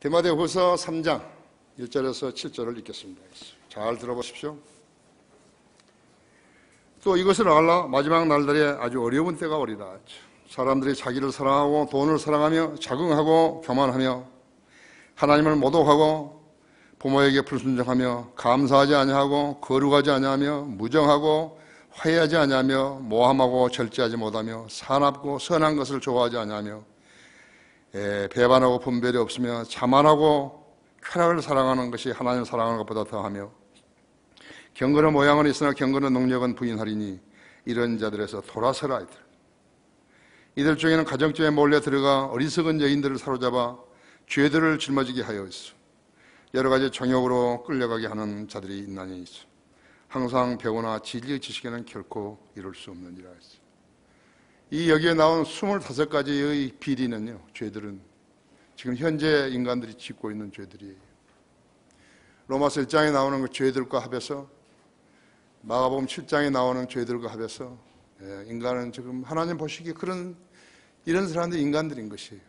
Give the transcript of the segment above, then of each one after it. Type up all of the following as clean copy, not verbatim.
디모데후서 3장 1절에서 7절을 읽겠습니다. 잘 들어보십시오. 또 이것을 알라. 마지막 날들에 아주 어려운 때가 오리라. 사람들이 자기를 사랑하고 돈을 사랑하며 자긍하고 교만하며 하나님을 모독하고 부모에게 불순종하며 감사하지 아니하고 거룩하지 아니하며 무정하고 화해하지 아니하며 모함하고 절제하지 못하며 사납고 선한 것을 좋아하지 아니하며 배반하고 분별이 없으며 자만하고 쾌락을 사랑하는 것이 하나님을 사랑하는 것보다 더하며 경건의 모양은 있으나 경건의 능력은 부인하리니 이런 자들에서 돌아서라. 이들 중에는 가정집에 몰래 들어가 어리석은 여인들을 사로잡아 죄들을 짊어지게 하여 있어 여러 가지 정욕으로 끌려가게 하는 자들이 있나니 있어 항상 배우나 진리의 지식에는 결코 이룰 수 없느니라 했어. 이 여기에 나온 25가지의 비리는요, 죄들은 지금 현재 인간들이 짓고 있는 죄들이에요. 로마서 1장에 나오는 그 죄들과 합해서 마가복음 7장에 나오는 죄들과 합해서 인간은 지금 하나님 보시기에 이런 사람들이 인간들인 것이에요.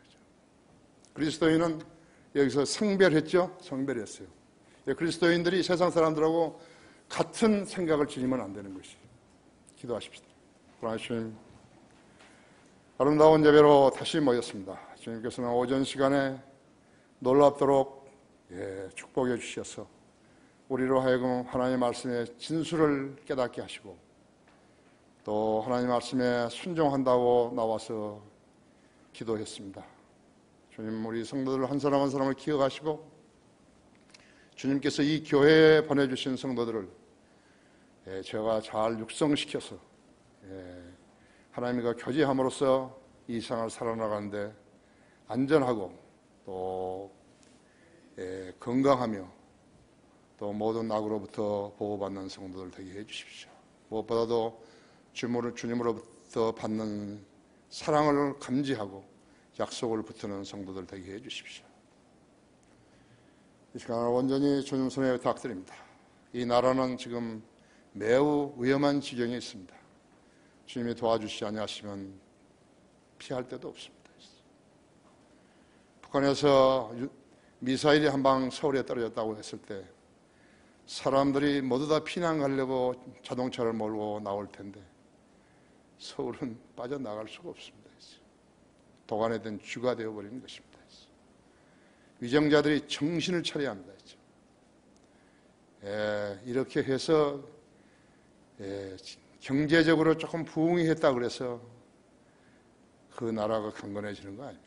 그리스도인은 여기서 성별했죠? 성별했어요. 그리스도인들이 세상 사람들하고 같은 생각을 지니면 안 되는 것이에요. 기도하십시다. 하나님, 아름다운 예배로 다시 모였습니다. 주님께서는 오전 시간에 놀랍도록 축복해 주셔서 우리로 하여금 하나님의 말씀의 진수를 깨닫게 하시고 또 하나님의 말씀에 순종한다고 나와서 기도했습니다. 주님, 우리 성도들 한 사람 한 사람을 기억하시고 주님께서 이 교회에 보내주신 성도들을 제가 잘 육성시켜서 하나님과 교제함으로써 이 세상을 살아나가는데 안전하고 또 건강하며 또 모든 악으로부터 보호받는 성도들 되게 해주십시오. 무엇보다도 주님으로부터 받는 사랑을 감지하고 약속을 붙드는 성도들 되게 해주십시오. 이 시간을 온전히 주님 손에 부탁드립니다. 이 나라는 지금 매우 위험한 지경에 있습니다. 주님이 도와주시지 아니하시면 피할 데도 없습니다. 북한에서 미사일이 한 방 서울에 떨어졌다고 했을 때 사람들이 모두 다 피난 가려고 자동차를 몰고 나올 텐데 서울은 빠져나갈 수가 없습니다. 도간에 된 쥐가 되어버리는 것입니다. 위정자들이 정신을 차려야 합니다. 이렇게 해서 경제적으로 조금 부흥이 했다 그래서 그 나라가 강건해지는 거 아닙니다.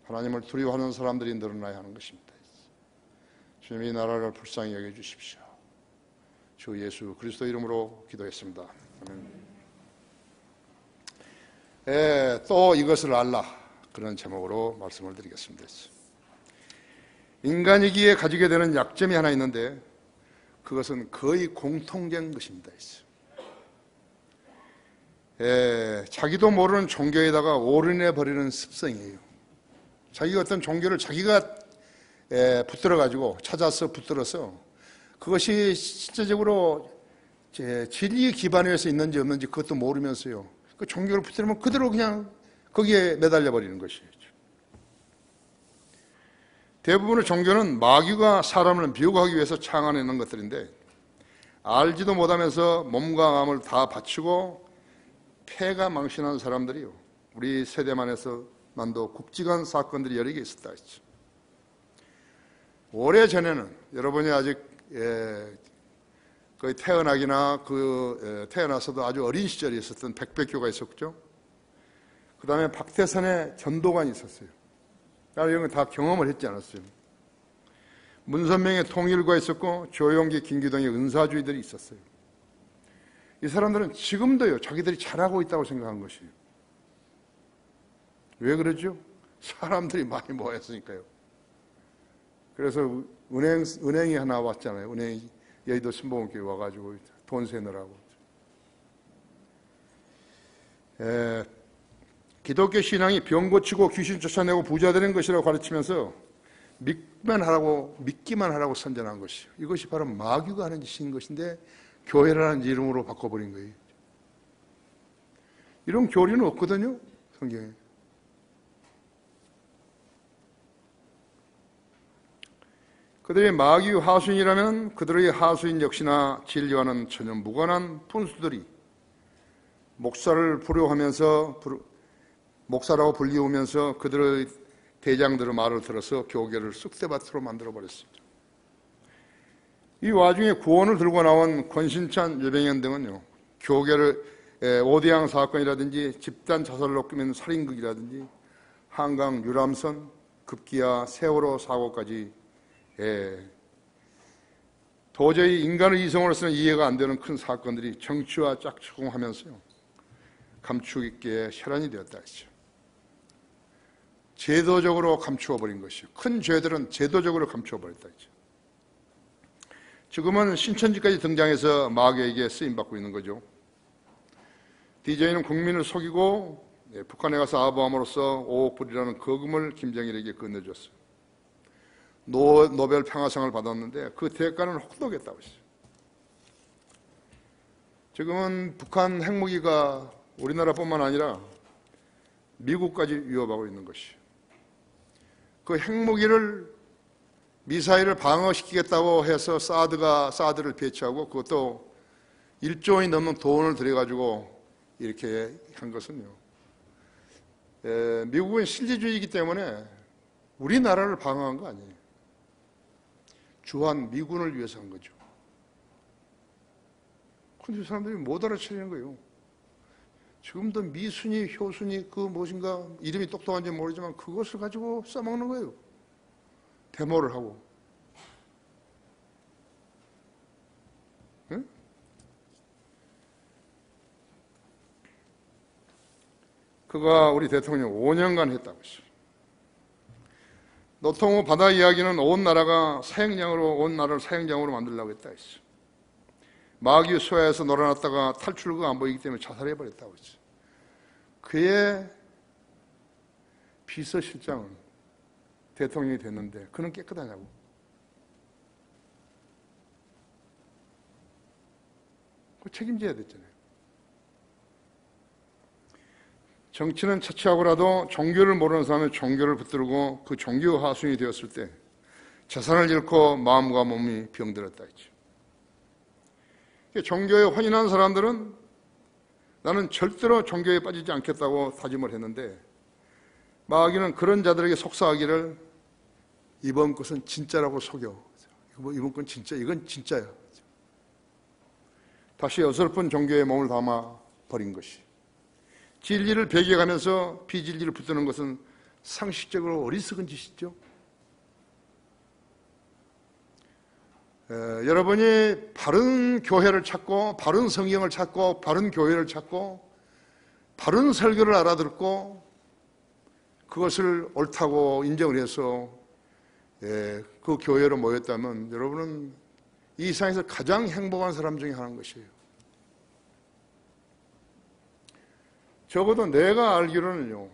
하나님을 두려워하는 사람들이 늘어나야 하는 것입니다. 주님, 이 나라를 불쌍히 여겨주십시오. 주 예수 그리스도 이름으로 기도했습니다. 아멘. 또 이것을 알라, 그런 제목으로 말씀을 드리겠습니다. 인간이기에 가지게 되는 약점이 하나 있는데 그것은 거의 공통된 것입니다. 자기도 모르는 종교에다가 올인해 버리는 습성이에요. 자기가 어떤 종교를 자기가 붙들어가지고 찾아서 붙들어서 그것이 실제적으로 진리의 기반에서 있는지 없는지 그것도 모르면서요, 그 종교를 붙들면 그대로 그냥 거기에 매달려 버리는 것이에요. 대부분의 종교는 마귀가 사람을 미혹하기 위해서 창안해낸 것들인데 알지도 못하면서 몸과 마음을 다 바치고 폐가 망신한 사람들이요, 우리 세대만에서만도 굵직한 사건들이 여러 개 있었다 했죠. 오래전에는 여러분이 아직 거의 태어나기나 태어나서도 아주 어린 시절에 있었던 백백교가 있었죠. 그 다음에 박태선의 전도관이 있었어요. 이런 거 다 경험을 했지 않았어요. 문선명의 통일과 있었고 조용기, 김기동의 은사주의들이 있었어요. 이 사람들은 지금도요, 자기들이 잘하고 있다고 생각한 것이에요. 왜 그러죠? 사람들이 많이 모였으니까요. 그래서 은행이 하나 왔잖아요. 은행이 여의도 신봉교회 와가지고 돈 세느라고. 기독교 신앙이 병 고치고 귀신 쫓아내고 부자 되는 것이라고 가르치면서 믿기만 하라고 선전한 것이요, 이것이 바로 마귀가 하는 짓인 것인데 교회라는 이름으로 바꿔버린 거예요. 이런 교리는 없거든요, 성경에. 그들이 마귀 하수인이라면 그들의 하수인 역시나 진리와는 전혀 무관한 분수들이 목사라고 불리우면서 그들의 대장들의 말을 들어서 교계를 쑥대밭으로 만들어버렸습니다. 이 와중에 구원을 들고 나온 권신찬, 유병현 등은요, 교계를 오대양 사건이라든지 집단 자살로 꾸민 살인극이라든지 한강 유람선, 급기야 세월호 사고까지 도저히 인간의 이성으로서는 이해가 안 되는 큰 사건들이 정치와 짝퉁하면서요, 감추기 있게 혈안이 되었다 했죠. 제도적으로 감추어버린 것이요. 큰 죄들은 제도적으로 감추어버렸다 했죠. 지금은 신천지까지 등장해서 마귀에게 쓰임받고 있는 거죠. DJ는 국민을 속이고 북한에 가서 아부함으로써 5억 불이라는 거금을 김정일에게 건네줬어요. 노벨 평화상을 받았는데 그 대가는 혹독했다고 했어요. 지금은 북한 핵무기가 우리나라뿐만 아니라 미국까지 위협하고 있는 것이에요. 그 핵무기를 미사일을 방어시키겠다고 해서 사드를 배치하고 그것도 1조 원이 넘는 돈을 들여가지고 이렇게 한 것은요, 미국은 실리주의이기 때문에 우리나라를 방어한 거 아니에요. 주한 미군을 위해서 한 거죠. 근데 사람들이 못 알아채는 거예요. 지금도 미순이, 효순이, 그 무엇인가 이름이 똑똑한지 모르지만 그것을 가지고 써먹는 거예요. 데모를 하고. 응? 그가 우리 대통령 5년간 했다고 했어요. 노통우 바다 이야기는 온 나라를 사형장으로 만들려고 했다 했어요. 마귀 소야에서 놀아났다가 탈출구가 안 보이기 때문에 자살해버렸다고 했어요. 그의 비서실장은 대통령이 됐는데 그는 깨끗하냐고. 그 책임져야 됐잖아요. 정치는 차치하고라도 종교를 모르는 사람은 종교를 붙들고 그 종교 하수인이 되었을 때 재산을 잃고 마음과 몸이 병들었다 했죠. 종교에 혼인한 사람들은 나는 절대로 종교에 빠지지 않겠다고 다짐을 했는데 마귀는 그런 자들에게 속삭이기를 이번 것은 진짜라고 속여. 이번 건 진짜, 이건 진짜야. 다시 어설픈 종교에 몸을 담아 버린 것이. 진리를 배격하면서 비진리를 붙드는 것은 상식적으로 어리석은 짓이죠. 여러분이 바른 교회를 찾고 바른 성경을 찾고 바른 교회를 찾고 바른 설교를 알아듣고 그것을 옳다고 인정을 해서 그 교회로 모였다면 여러분은 이 세상에서 가장 행복한 사람 중에 하나인 것이에요. 적어도 내가 알기로는요,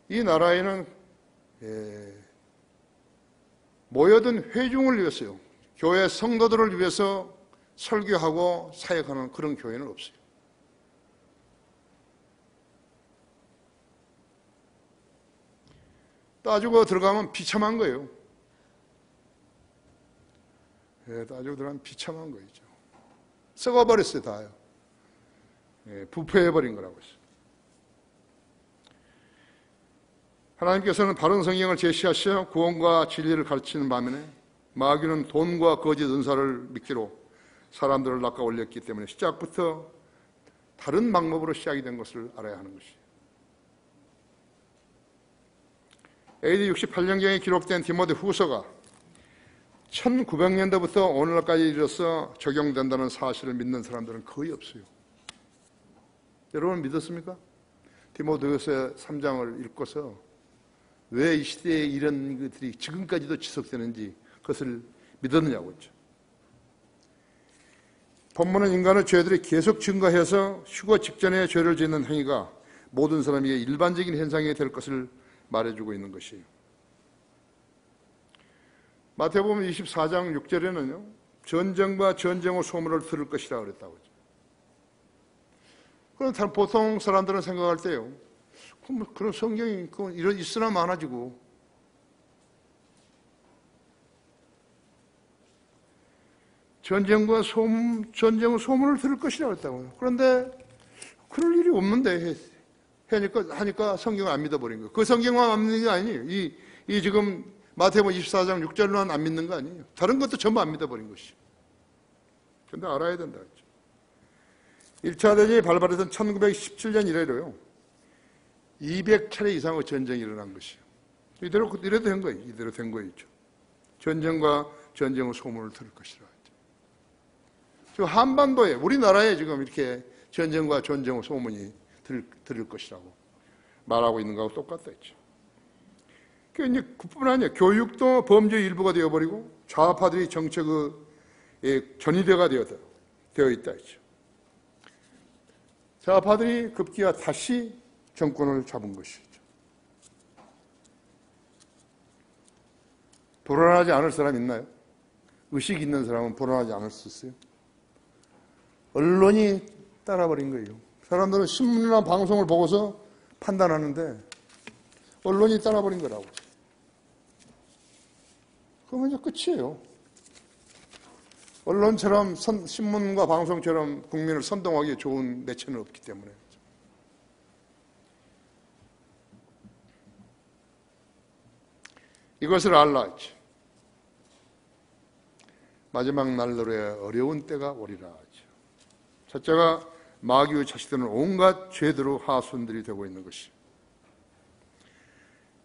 이 나라에는 모여든 회중을 위해서요, 교회 성도들을 위해서 설교하고 사역하는 그런 교회는 없어요. 따지고 들어가면 비참한 거예요. 따지고 들어가면 비참한 거죠. 썩어버렸어요, 다요. 부패해버린 거라고 했어요. 하나님께서는 바른 성경을 제시하시어 구원과 진리를 가르치는 반면에 마귀는 돈과 거짓 은사를 미끼로 사람들을 낚아 올렸기 때문에 시작부터 다른 방법으로 시작이 된 것을 알아야 하는 것이에요. AD 68년경에 기록된 디모데 후서가 1900년대부터 오늘날까지 이르러서 적용된다는 사실을 믿는 사람들은 거의 없어요. 여러분 믿었습니까? 디모데후서 3장을 읽고서 왜 이 시대에 이런 것들이 지금까지도 지속되는지 그것을 믿었느냐고 했죠. 본문은 인간의 죄들이 계속 증가해서 휴거 직전에 죄를 짓는 행위가 모든 사람에게 일반적인 현상이 될 것을 말해주고 있는 것이에요. 마태복음 24장 6절에는요, 전쟁과 전쟁의 소문을 들을 것이라 그랬다고 하죠. 그럼 보통 사람들은 생각할 때요, 그런 성경이 이런 있으나 많아지고 전쟁은 소문을 들을 것이라고 했다고요. 그런데 그럴 일이 없는데 하니까 성경을 안 믿어버린 거예요. 그 성경만 안 믿는 게 아니에요. 이 지금 마태복음 24장 6절로는 안 믿는 거 아니에요. 다른 것도 전부 안 믿어버린 것이죠. 그런데 알아야 된다. 1차 대전이 발발했던 1917년 이래로요. 200차례 이상의 전쟁이 일어난 것이에요. 이대로 된 거예요. 이대로 된 거였죠. 전쟁과 전쟁의 소문을 들을 것이라. 지금 한반도에, 우리나라에 지금 이렇게 전쟁과 전쟁의 소문이 들을 것이라고 말하고 있는 거하고 똑같다 했죠. 그뿐 아니에요. 교육도 범죄의 일부가 되어버리고 좌파들이 정책의 전이대가 되어 있다 했죠. 좌파들이 급기야 다시 정권을 잡은 것이죠. 불안하지 않을 사람 있나요? 의식 있는 사람은 불안하지 않을 수 있어요. 언론이 따라버린 거예요. 사람들은 신문이나 방송을 보고서 판단하는데 언론이 따라버린 거라고. 그러면 이제 끝이에요. 언론처럼 신문과 방송처럼 국민을 선동하기 좋은 매체는 없기 때문에. 이것을 알라 했지. 마지막 날로의 어려운 때가 오리라 하죠. 첫째가 마귀의 자식들은 온갖 죄대로 하수인들이 되고 있는 것이.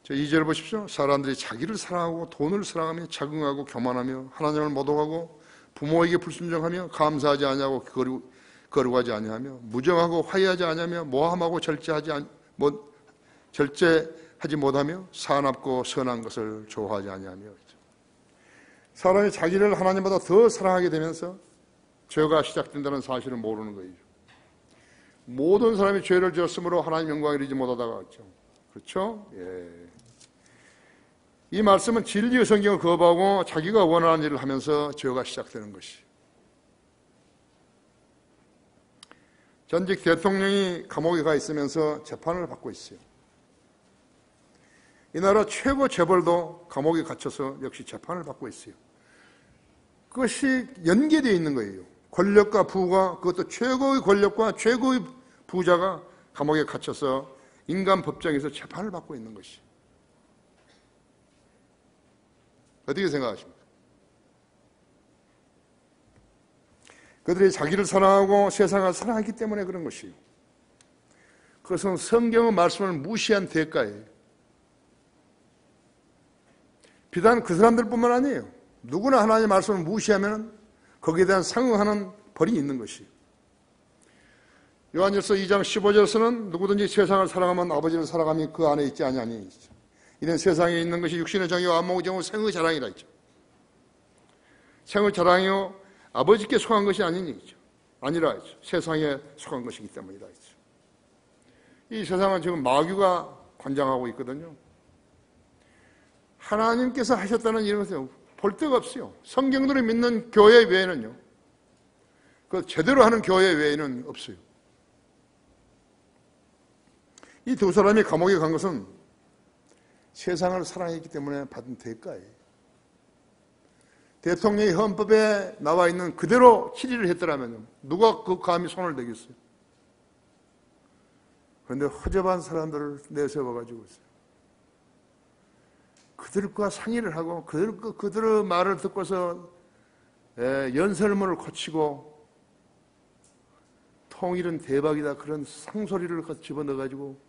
2절 보십시오. 사람들이 자기를 사랑하고 돈을 사랑하며 자긍하고 교만하며 하나님을 모독하고 부모에게 불순종하며 감사하지 아니하고 거룩하지 아니하며 무정하고 화해하지 아니하며 모함하고 절제하지 못하며 사납고 선한 것을 좋아하지 아니하며. 사람이 자기를 하나님보다 더 사랑하게 되면서 죄가 시작된다는 사실을 모르는 거예요. 모든 사람이 죄를 지었으므로 하나님 영광을 이루지 못하다가 있죠. 그렇죠? 예. 이 말씀은 진리의 성경을 거부하고 자기가 원하는 일을 하면서 죄가 시작되는 것이. 전직 대통령이 감옥에 가 있으면서 재판을 받고 있어요. 이 나라 최고 재벌도 감옥에 갇혀서 역시 재판을 받고 있어요. 그것이 연계되어 있는 거예요. 권력과 부가, 그것도 최고의 권력과 최고의 부자가 감옥에 갇혀서 인간 법정에서 재판을 받고 있는 것이. 어떻게 생각하십니까? 그들이 자기를 사랑하고 세상을 사랑하기 때문에 그런 것이에요. 그것은 성경의 말씀을 무시한 대가예요. 비단 그 사람들뿐만 아니에요. 누구나 하나님의 말씀을 무시하면 거기에 대한 상응하는 벌이 있는 것이에요. 요한일서 2장 15절에서는 누구든지 세상을 사랑하면 아버지를 사랑함이 그 안에 있지 아니하니 이는 세상에 있는 것이 육신의 정의와 안목의 정의 생의 자랑이라 했죠. 생의 자랑이요 아버지께 속한 것이 아니라 했죠. 세상에 속한 것이기 때문이라 했죠. 이 세상은 지금 마귀가 관장하고 있거든요. 하나님께서 하셨다는 이런 것은 볼 데가 없어요. 성경들이 믿는 교회 외에는요. 그 제대로 하는 교회 외에는 없어요. 이 두 사람이 감옥에 간 것은 세상을 사랑했기 때문에 받은 대가예요. 대통령이 헌법에 나와 있는 그대로 치리를 했더라면 누가 그 감히 손을 대겠어요? 그런데 허접한 사람들을 내세워가지고 있어요. 그들과 상의를 하고 그들의 말을 듣고서 연설문을 거치고 통일은 대박이다 그런 상소리를 집어넣어가지고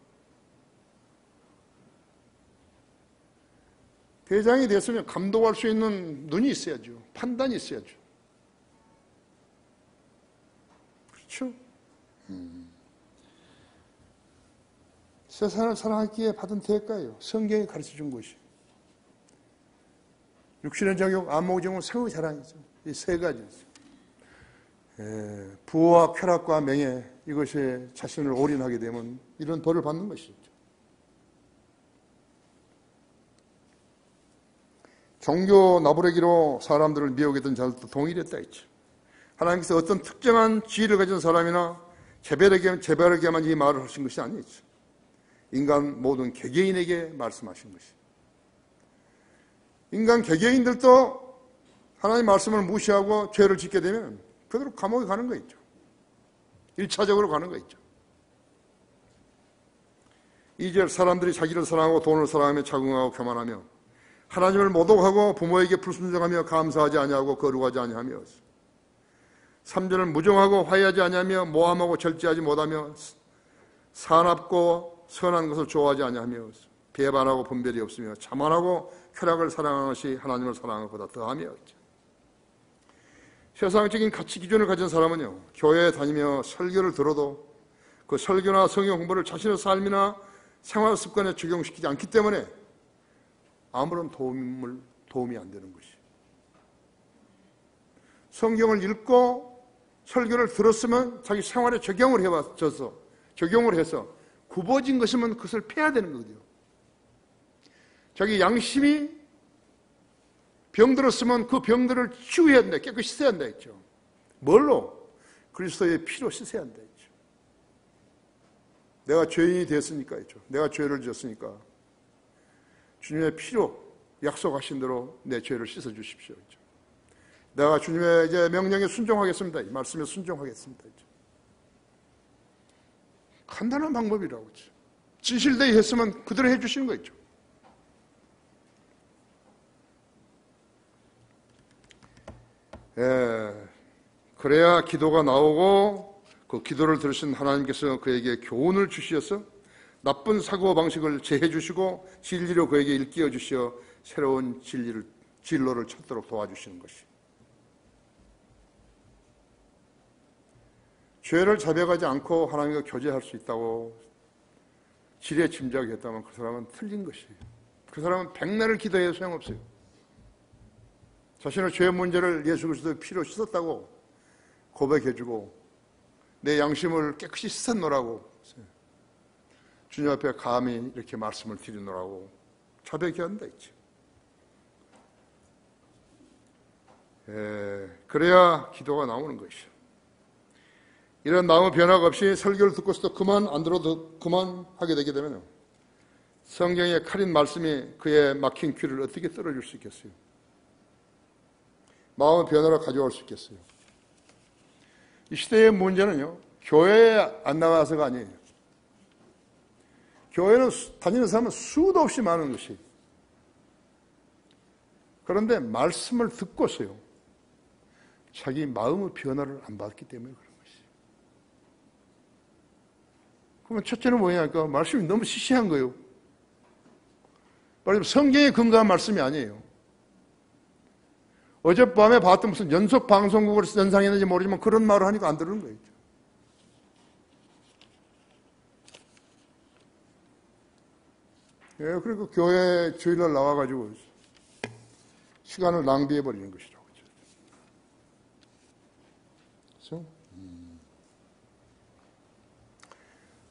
대장이 됐으면 감독할 수 있는 눈이 있어야죠. 판단이 있어야죠. 그렇죠? 세상을 사랑하기에 받은 대가예요. 성경이 가르쳐준 것이. 육신의 정욕, 안목의 정욕, 생의 자랑이죠. 이 세 가지 있어요. 부와 쾌락과 명예 이것에 자신을 올인하게 되면 이런 벌을 받는 것이죠. 종교 나부레기로 사람들을 미혹했던 자들도 동일했다 했죠. 하나님께서 어떤 특정한 지위를 가진 사람이나 재벌에게만 이 말을 하신 것이 아니죠. 인간 모든 개개인에게 말씀하신 것이. 인간 개개인들도 하나님 말씀을 무시하고 죄를 짓게 되면 그대로 감옥에 가는 거 있죠. 1차적으로 가는 거 있죠. 2절 사람들이 자기를 사랑하고 돈을 사랑하며 자긍하고 교만하며 하나님을 모독하고 부모에게 불순종하며 감사하지 아니하고 거룩하지 아니하며 3절은 무정하고 화해하지 아니하며 모함하고 절제하지 못하며 사납고 선한 것을 좋아하지 아니하며 배반하고 분별이 없으며 자만하고 쾌락을 사랑하는 것이 하나님을 사랑하는 것보다 더하며 세상적인 가치 기준을 가진 사람은요 교회에 다니며 설교를 들어도 그 설교나 성경 공부를 자신의 삶이나 생활 습관에 적용시키지 않기 때문에 아무런 도움이 안 되는 것이. 성경을 읽고 설교를 들었으면 자기 생활에 적용을 해서 굽어진 것이면 그것을 패야 되는 거거든요. 자기 양심이 병들었으면 그 병들을 치유해야 된다. 깨끗이 씻어야 한다 했죠. 뭘로? 그리스도의 피로 씻어야 한다 했죠. 내가 죄인이 됐으니까 했죠. 내가 죄를 지었으니까 주님의 피로 약속하신 대로 내 죄를 씻어 주십시오 했죠. 내가 주님의 이제 명령에 순종하겠습니다. 이 말씀에 순종하겠습니다 했죠. 간단한 방법이라고 했죠. 진실되게 했으면 그대로 해주시는 거 있죠. 그래야 기도가 나오고 그 기도를 들으신 하나님께서 그에게 교훈을 주시어서 나쁜 사고방식을 제해 주시고 진리로 그에게 일깨워 주시어 새로운 진로를 찾도록 도와주시는 것이. 죄를 자백하지 않고 하나님과 교제할 수 있다고 지레 짐작했다면 그 사람은 틀린 것이에요. 그 사람은 백날을 기도해도 소용없어요. 자신의 죄 문제를 예수 그리스도의 피로 씻었다고 고백해주고 내 양심을 깨끗이 씻었노라고 주님 앞에 감히 이렇게 말씀을 드리노라고 자백해야 한다 했지. 그래야 기도가 나오는 것이죠. 이런 마음의 변화가 없이 설교를 듣고서도 그만 안 들어도 그만 하게 되게 되면 성경의 칼인 말씀이 그의 막힌 귀를 어떻게 떨어줄 수 있겠어요? 마음의 변화를 가져올 수 있겠어요? 이 시대의 문제는요, 교회에 안 나가서가 아니에요. 교회는 다니는 사람은 수도 없이 많은 것이. 그런데 말씀을 듣고서요, 자기 마음의 변화를 안 받기 때문에 그런 것이. 그러면 첫째는 뭐냐니까 말씀이 너무 시시한 거예요. 말하자면 성경에 근거한 말씀이 아니에요. 어젯밤에 봤던 무슨 연속 방송국을 연상했는지 모르지만 그런 말을 하니까 안 들은 거예요. 그리고 교회 주일날 나와가지고 시간을 낭비해버리는 것이라고. 그렇죠?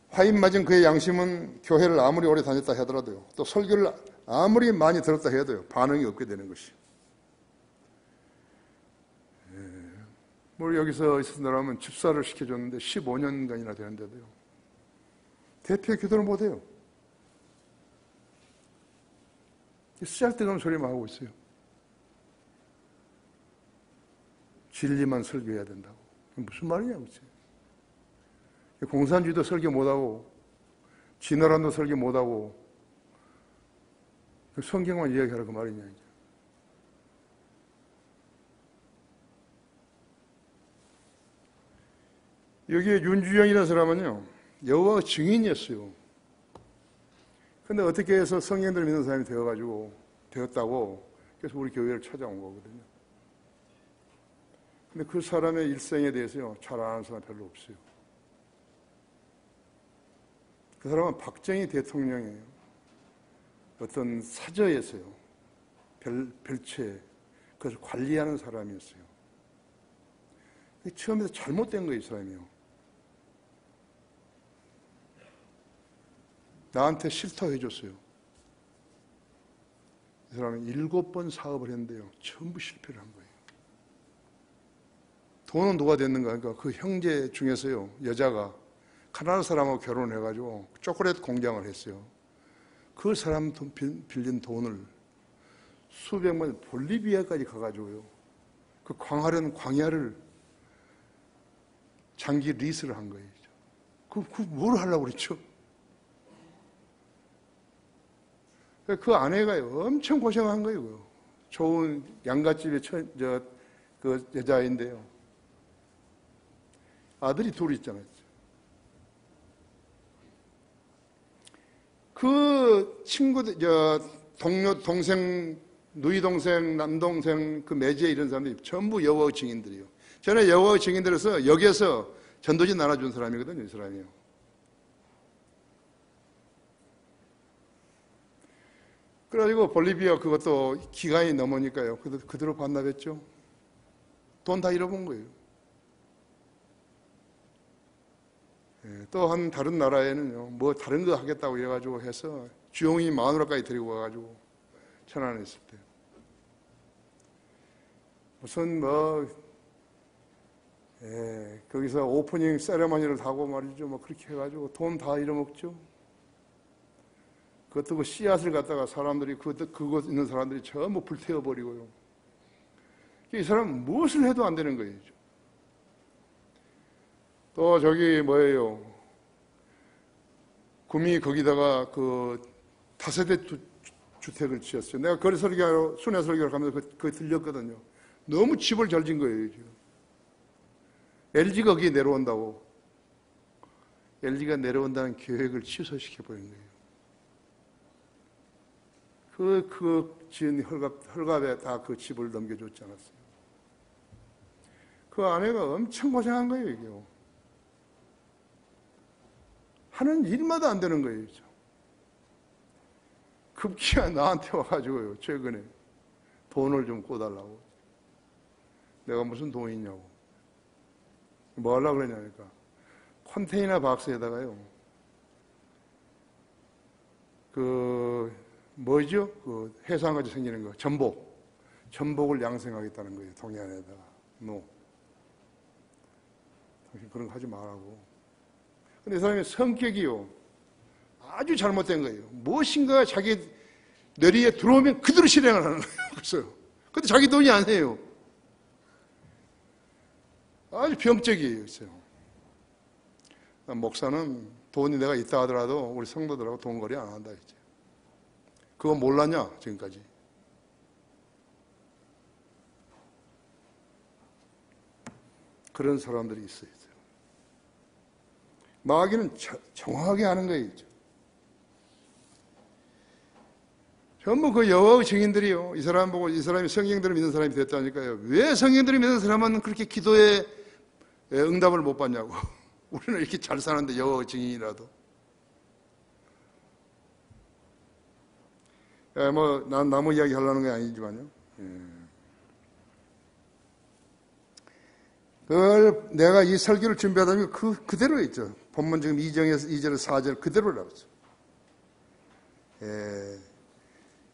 화인 맞은 그의 양심은 교회를 아무리 오래 다녔다 하더라도요, 또 설교를 아무리 많이 들었다 해도요, 반응이 없게 되는 것이. 뭘 여기서 있으라면 집사를 시켜줬는데 15년간이나 되는데도요, 대표 기도를 못해요. 쓰잘데없는 소리만 하고 있어요. 진리만 설교해야 된다고. 무슨 말이냐고. 공산주의도 설교 못하고 진화론도 설교 못하고 성경만 이야기하라 그 말이냐. 여기에 윤주영이라는 사람은요, 여호와 증인이었어요. 근데 어떻게 해서 성경들 믿는 사람이 되었다고 그래서 우리 교회를 찾아온 거거든요. 근데 그 사람의 일생에 대해서요, 잘 아는 사람 별로 없어요. 그 사람은 박정희 대통령의 어떤 사저에서요, 별채, 그것을 관리하는 사람이었어요. 처음부터 잘못된 거예요, 이 사람이요. 나한테 싫다해줬어요. 이 사람은 7번 사업을 했는데요, 전부 실패를 한 거예요. 돈은 누가 됐는가? 그러니까 그 형제 중에서요, 여자가 카나다 사람하고 결혼을 해가지고 초콜릿 공장을 했어요. 그 사람 빌린 돈을 수백만 볼리비아까지 가가지고요, 그 광활한 광야를 장기 리스를 한 거예요. 뭘 하려고 그랬죠? 그 아내가 엄청 고생한 거예요. 좋은 양갓집의 그 여자인데요. 아들이 둘 있잖아요. 그 친구들, 동료, 동생, 누이 동생, 남동생, 그 매제 이런 사람들이 전부 여호와의 증인들이에요. 저는 여호와의 증인들에서 여기에서 전도지 나눠준 사람이거든요, 이 사람이요. 그래가지고 볼리비아 그것도 기간이 넘으니까요. 그대로 반납했죠. 돈 다 잃어본 거예요. 또 한 다른 나라에는요, 뭐 다른 거 하겠다고 해가지고 해서 주용이 마누라까지 데리고 와가지고 천안했을 때. 무슨 거기서 오프닝 세레머니를 하고 말이죠. 뭐 그렇게 해가지고 돈 다 잃어먹죠. 그것도 그 씨앗을 갖다가 사람들이, 그곳 있는 사람들이 전부 불태워버리고요. 이 사람은 무엇을 해도 안 되는 거예요. 또 저기 뭐예요. 구미 거기다가 그 다세대 주택을 지었어요. 내가 거리 설교하러, 순회 설교를 가면서 그거 들렸거든요. 너무 집을 잘 진 거예요, 지금. LG가 거기에 내려온다고. LG가 내려온다는 계획을 취소시켜버린 거예요. 그 지은 헐갑에 다 그 집을 넘겨줬지 않았어요. 그 아내가 엄청 고생한 거예요, 이게. 하는 일마다 안 되는 거예요. 급기야 나한테 와가지고요, 최근에 돈을 좀 꿔달라고. 내가 무슨 돈이 있냐고. 뭐 하려고 그러냐니까. 컨테이너 박스에다가요, 뭐죠? 그 해상같이 생기는 거, 전복을 양생하겠다는 거예요, 동해안에다가. 당신 그런 거 하지 말라고. 근데 이 사람의 성격이요, 아주 잘못된 거예요. 무엇인가 자기 뇌리에 들어오면 그대로 실행을 하는 거예요. 그래서. 근데 자기 돈이 아니에요. 아주 병적이에요. 그래서. 목사는 돈이 내가 있다 하더라도 우리 성도들하고 돈거래 안 한다, 이제. 그거 몰랐냐, 지금까지? 그런 사람들이 있어요. 마귀는 정확하게 아는 거예요. 전부 그 여호와의 증인들이요. 이 사람 보고 이 사람이 성경대로 믿는 사람이 됐다니까요. 왜 성경대로 믿는 사람은 그렇게 기도에 응답을 못 받냐고. 우리는 이렇게 잘 사는데 여호와의 증인이라도. 난 나무 이야기 하려는 게 아니지만요. 그걸 내가 이 설교를 준비하다 보니 그대로 있죠. 본문 지금 2절에서 4절 그대로라고 했죠.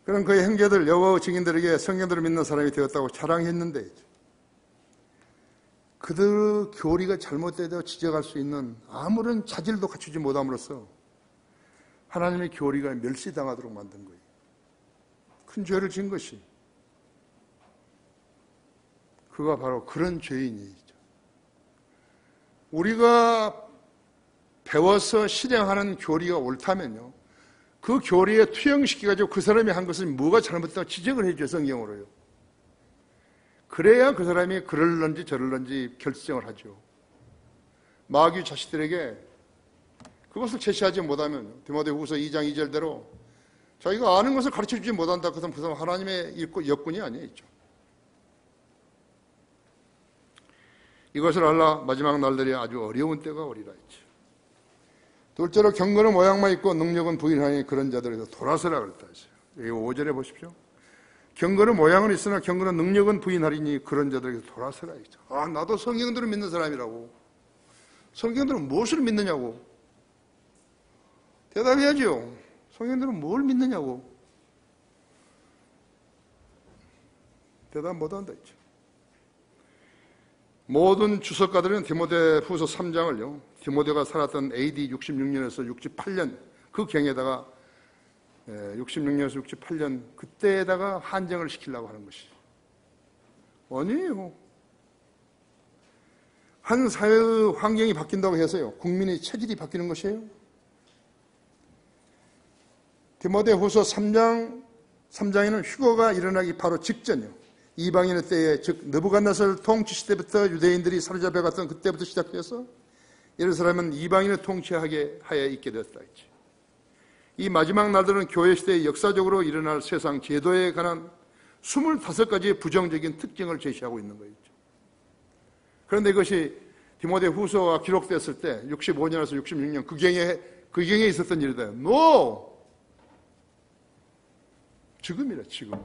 그런 그의 형제들, 여호와의 증인들에게 성경대로 믿는 사람이 되었다고 자랑했는데, 그들 교리가 잘못되다고 지적할 수 있는 아무런 자질도 갖추지 못함으로써 하나님의 교리가 멸시당하도록 만든 거예요. 큰 죄를 진 것이. 그가 바로 그런 죄인이죠. 우리가 배워서 실행하는 교리가 옳다면요, 그 교리에 투영시켜가지고 그 사람이 한 것은 뭐가 잘못됐다고 지적을 해줘요, 성경으로요. 그래야 그 사람이 그럴런지 저럴런지 결정을 하죠. 마귀 자식들에게 그것을 제시하지 못하면 디모데후서 2장 2절대로 자기가 아는 것을 가르쳐주지 못한다. 그 사람 하나님의 역군이 아니에요. 이것을 알라 마지막 날들이 아주 어려운 때가 오리라 했죠. 둘째로 경건은 모양만 있고 능력은 부인하니 그런 자들에서 돌아서라 그랬다 했어요. 여기 5절에 보십시오. 경건은 모양은 있으나 경건은 능력은 부인하리니 그런 자들에게 돌아서라 했죠. 나도 성경대로 믿는 사람이라고. 성경대로 무엇을 믿느냐고. 대답해야죠. 성경대로 뭘 믿느냐고. 대답 못한다 했죠. 모든 주석가들은 디모데후서 3장을요, 디모데가 살았던 AD 66년에서 68년 그 경에다가 66년에서 68년 그때에다가 한정을 시키려고 하는 것이 아니에요. 한 사회의 환경이 바뀐다고 해서요, 국민의 체질이 바뀌는 것이에요? 디모데후서 3장에는 휴거가 일어나기 바로 직전이요, 이방인의 때에, 즉 느부갓네살 통치 시대부터 유대인들이 사로잡혀갔던 그때부터 시작해서 예루살렘은 이방인의 통치하게 하에 있게 되었다 했지. 이 마지막 날들은 교회 시대에 역사적으로 일어날 세상 제도에 관한 25가지의 부정적인 특징을 제시하고 있는 거죠. 그런데 이것이 디모데후서가 기록됐을 때 65년에서 66년 그경에 있었던 일이다. No! 지금이래, 지금.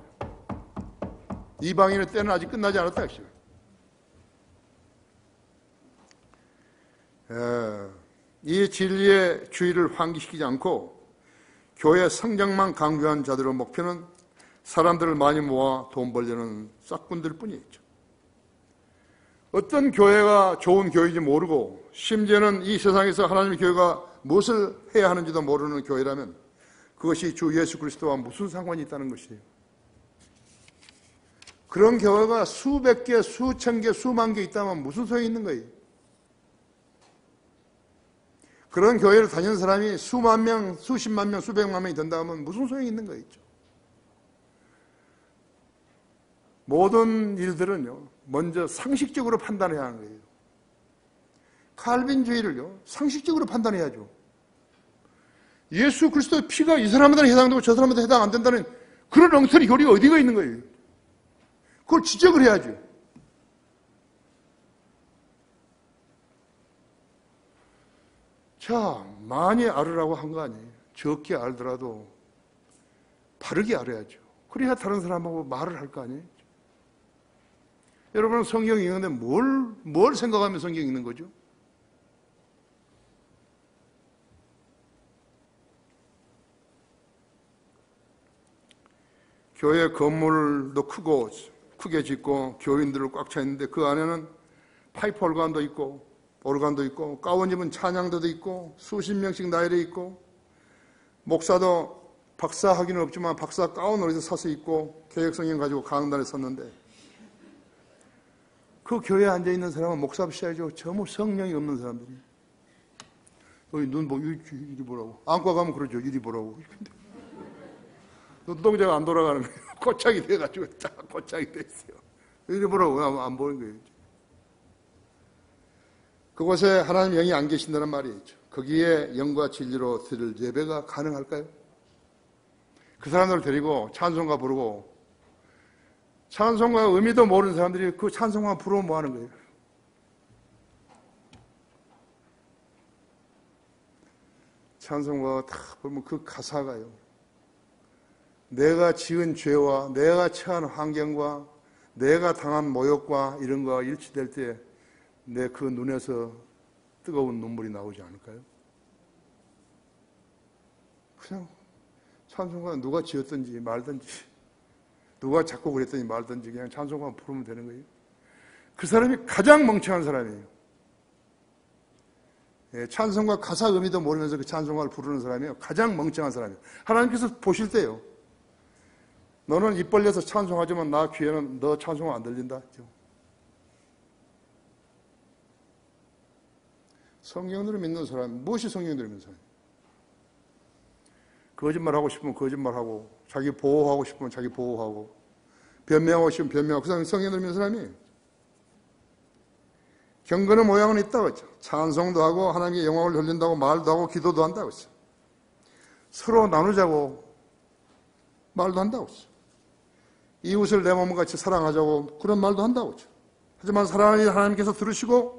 이방인의 때는 아직 끝나지 않았다. 이 진리의 주의를 환기시키지 않고 교회 성장만 강조한 자들의 목표는 사람들을 많이 모아 돈 벌려는 싹군들 뿐이었죠. 어떤 교회가 좋은 교회인지 모르고 심지어는 이 세상에서 하나님의 교회가 무엇을 해야 하는지도 모르는 교회라면 그것이 주 예수 그리스도와 무슨 상관이 있다는 것이에요. 그런 교회가 수백 개, 수천 개, 수만 개 있다면 무슨 소용이 있는 거예요? 그런 교회를 다니는 사람이 수만 명, 수십만 명, 수백만 명이 된다면 무슨 소용이 있는 거예요? 모든 일들은요, 먼저 상식적으로 판단해야 하는 거예요. 칼빈주의를요, 상식적으로 판단해야죠. 예수 그리스도의 피가 이 사람한테는 해당되고 저 사람한테 해당 안 된다는 그런 엉터리 교리가 어디가 있는 거예요? 그걸 지적을 해야죠. 자, 많이 알으라고 한 거 아니에요. 적게 알더라도 바르게 알아야죠. 그래야 다른 사람하고 말을 할 거 아니에요. 여러분은 성경 읽는데 뭘 생각하며 성경 읽는 거죠? 교회 건물도 크게 짓고 교인들을 꽉 차 있는데 그 안에는 파이프 오르간도 있고 가운 입은 찬양도도 있고 수십 명씩 나열해 있고 목사도 박사 학위는 없지만 박사 가운 어디서 사서 입고 개혁성경 가지고 강단에 섰는데 그 교회에 앉아있는 사람은 목사시야죠. 전부 성령이 없는 사람들이. 여기 눈 보고 이리 보라고. 안과 가면 그러죠. 이리 보라고. 눈동자가 안 돌아가는 거예요. 고착이 돼가지고 딱 고착이 돼 있어요. 이리 보라고. 안 보이는 거예요. 그곳에 하나님 영이 안 계신다는 말이죠. 거기에 영과 진리로 드릴 예배가 가능할까요? 그 사람들을 데리고 찬송가 부르고 찬송가 의미도 모르는 사람들이 그 찬송가 부르면 뭐 하는 거예요? 찬송가 다 보면 그 가사가요. 내가 지은 죄와 내가 처한 환경과 내가 당한 모욕과 이런 거와 일치될 때 내 그 눈에서 뜨거운 눈물이 나오지 않을까요? 그냥 찬송가 누가 지었든지 말든지 누가 작곡을 했더니 말든지 그냥 찬송가 부르면 되는 거예요. 그 사람이 가장 멍청한 사람이에요. 찬송가 가사 의미도 모르면서 그 찬송가를 부르는 사람이에요. 가장 멍청한 사람이에요. 하나님께서 보실 때요. 너는 입 벌려서 찬송하지만 나 귀에는 너 찬송가 안 들린다. 성경대로 믿는 사람, 무엇이 성경대로 믿는 사람? 거짓말하고 싶으면 거짓말하고, 자기 보호하고 싶으면 자기 보호하고, 변명하고 싶으면 변명하고, 그 사람이 성경대로 믿는 사람이에요. 경건의 모양은 있다고 했죠. 찬송도 하고, 하나님께 영광을 돌린다고, 말도 하고, 기도도 한다고 했죠. 서로 나누자고, 말도 한다고 했죠. 이웃을 내 몸과 같이 사랑하자고, 그런 말도 한다고 했죠. 하지만 사랑을 하나님께서 들으시고,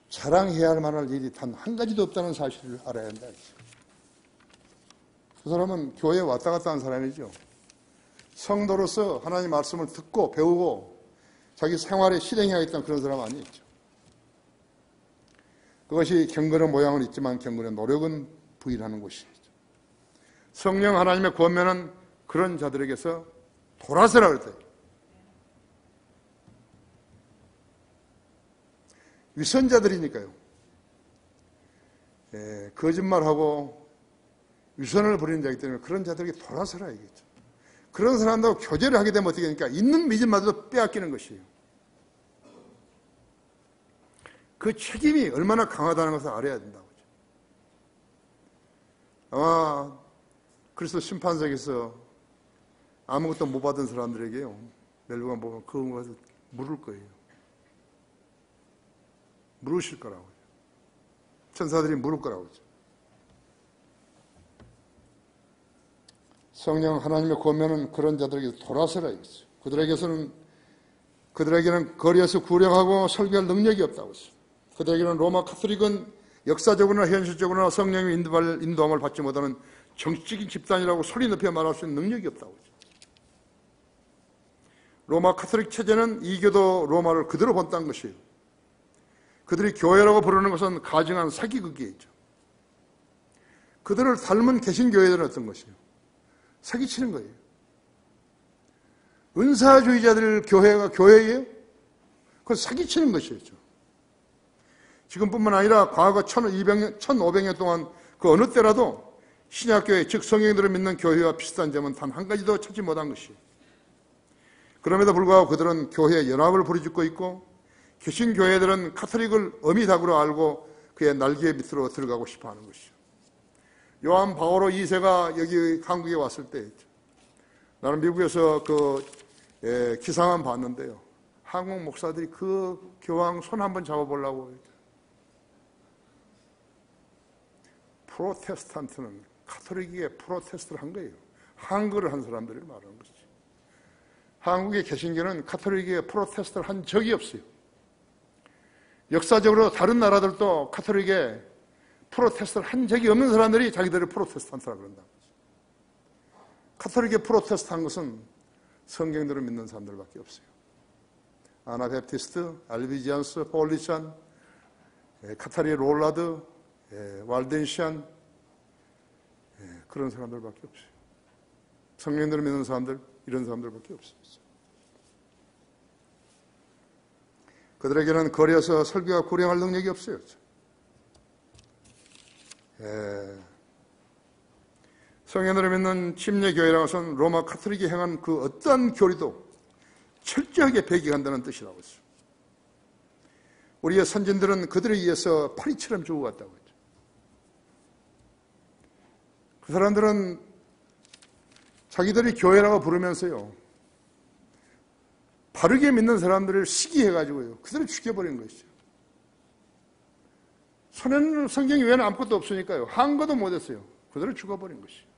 자랑해야 할 만한 일이 단 한 가지도 없다는 사실을 알아야 한다. 그 사람은 교회에 왔다 갔다 한 사람이죠. 성도로서 하나님 말씀을 듣고 배우고 자기 생활에 실행해야겠다는 그런 사람 아니겠죠. 그것이 경건의 모양은 있지만 경건의 노력은 부인하는 것이죠. 성령 하나님의 권면은 그런 자들에게서 돌아서라 그랬대요. 위선자들이니까요. 거짓말하고 위선을 부리는 자이기 때문에 그런 자들에게 돌아서라 이겠죠. 그런 사람들하고 교제를 하게 되면 어떻게 되니까 있는 믿음마저도 빼앗기는 것이에요. 그 책임이 얼마나 강하다는 것을 알아야 된다고. 아마 그리스도 심판석에서 아무것도 못 받은 사람들에게요, 멜로가 보면 그런 것을 물을 거예요. 물으실 거라고요. 천사들이 물을 거라고요. 성령 하나님의 권면은 그런 자들에게 돌아서라 했어요. 그들에게는 거리에서 구령하고 설교할 능력이 없다고 했어요. 그들에게는 로마 카톨릭은 역사적으로나 현실적으로나 성령의 인도함을 받지 못하는 정치적인 집단이라고 소리 높여 말할 수 있는 능력이 없다고 했어요. 로마 카톨릭 체제는 이교도 로마를 그대로 본다는 것이에요. 그들이 교회라고 부르는 것은 가증한 사기극이죠. 그들을 닮은 개신교회들은 어떤 것이에요? 사기치는 거예요. 은사주의자들 교회가 교회예요? 그건 사기치는 것이죠. 지금뿐만 아니라 과거 1200년, 1500년 동안 그 어느 때라도 신약교회, 즉 성령들을 믿는 교회와 비슷한 점은 단 한 가지도 찾지 못한 것이에요. 그럼에도 불구하고 그들은 교회의 연합을 부르짖고 있고 개신교회들은 카톨릭을 어미닭으로 알고 그의 날개 밑으로 들어가고 싶어하는 것이죠. 요한 바오로 2세가 여기 한국에 왔을 때 나는 미국에서 기사만 봤는데요. 한국 목사들이 그 교황 손 한번 잡아보려고 프로테스탄트는 카톨릭에 프로테스트를 한 거예요. 한글을 한 사람들이 말하는 것이죠. 한국의 개신교는 카톨릭에 프로테스트를 한 적이 없어요. 역사적으로 다른 나라들도 카톨릭에 프로테스트를 한 적이 없는 사람들이 자기들을 프로테스탄트라고 그런다. 카톨릭에 프로테스트 한 것은 성경들을 믿는 사람들밖에 없어요. 아나베프티스트, 알비지안스, 폴리찬, 카타리 롤라드, 왈덴시안, 그런 사람들밖에 없어요. 성경들을 믿는 사람들, 이런 사람들밖에 없어요. 그들에게는 거리에서 설교와 구령할 능력이 없어요. 성경들을 믿는 침례교회라는 것은 로마 카톨릭이 행한 그 어떠한 교리도 철저하게 배격한다는 뜻이라고 했어요. 우리의 선진들은 그들에 의해서 파리처럼 죽어갔다고 했죠. 그 사람들은 자기들이 교회라고 부르면서요, 바르게 믿는 사람들을 시기해가지고요, 그들을 죽여버린 것이죠. 손에는 성경 외에는 아무것도 없으니까요, 한거도 못했어요. 그들을 죽어버린 것이죠.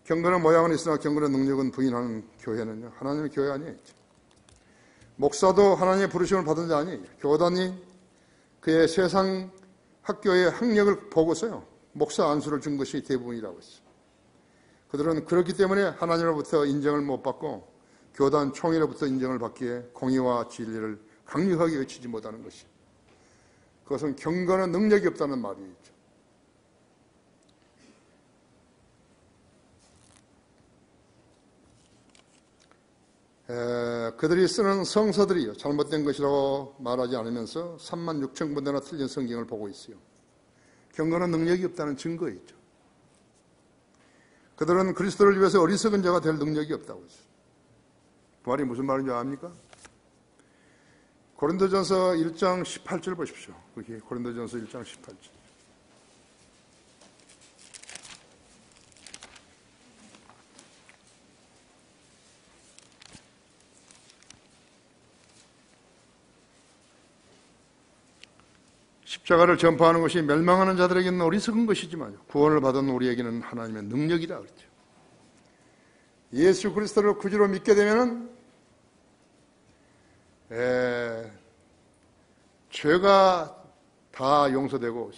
경건한 모양은 있으나 경건한 능력은 부인하는 교회는요, 하나님의 교회 아니에요. 목사도 하나님의 부르심을 받은 자 아니에요. 교단이 그의 세상 학교의 학력을 보고서요, 목사 안수를 준 것이 대부분이라고 했어요. 그들은 그렇기 때문에 하나님으로부터 인정을 못 받고 교단 총회로부터 인정을 받기에 공의와 진리를 강력하게 외치지 못하는 것이에요. 그것은 경건한 능력이 없다는 말이죠. 그들이 쓰는 성서들이요, 잘못된 것이라고 말하지 않으면서 36,000군데나 틀린 성경을 보고 있어요. 경건한 능력이 없다는 증거이죠. 그들은 그리스도를 위해서 어리석은 자가 될 능력이 없다고 했어요. 그 말이 무슨 말인지 압니까? 고린도전서 1장 18절 보십시오. 그게 고린도전서 1장 18절. 십자가를 전파하는 것이 멸망하는 자들에게는 어리석은 것이지만 구원을 받은 우리에게는 하나님의 능력이라 그랬죠. 예수 그리스도를 구주로 믿게 되면은 죄가 다 용서되고